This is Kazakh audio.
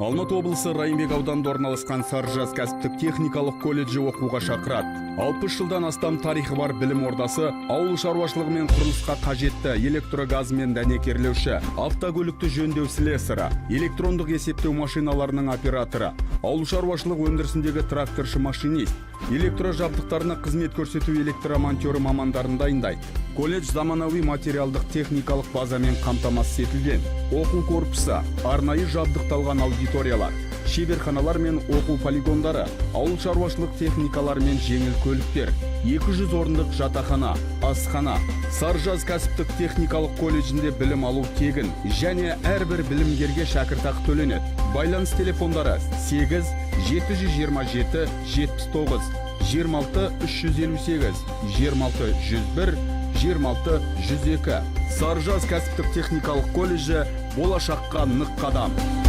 Алматы облысы Райымбек ауданында орналасқан Саржаз кәсіптік техникалық колледжі оқуға шақырады. 60 жылдан астам тарихы бар білім ордасы ауыл шаруашылығы мен құрылысқа қажетті электрогаз мен дәнекерлеуші, автокөлікті жөндеу слесарі, электрондық есептеу машиналарының операторы, ауыл шаруашылық өндірісіндегі тракторшы машинист, электро жабдықтарына қызмет көрсету электромонтері мамандарын дайындайды. Колледж заманауи материалдық техникалық базамен қамтамасыз етілген. Оқу корпусы, арнайы жабдықталған аудиториялар, шеберханалар мен оқу полигондары, ауыл шаруашылық техникалар мен жеңіл көліктер, 200 орындық жатақхана, асхана. Саржаз кәсіптік техникалық колледжінде білім алу тегін, және әрбір білімгерге шәкіртақы төленеді. Байланыс телефондары 8 727 79 26 358 26 101 26 102. Саржаз кәсіптік техникалық колледжі болашаққа нық қадам.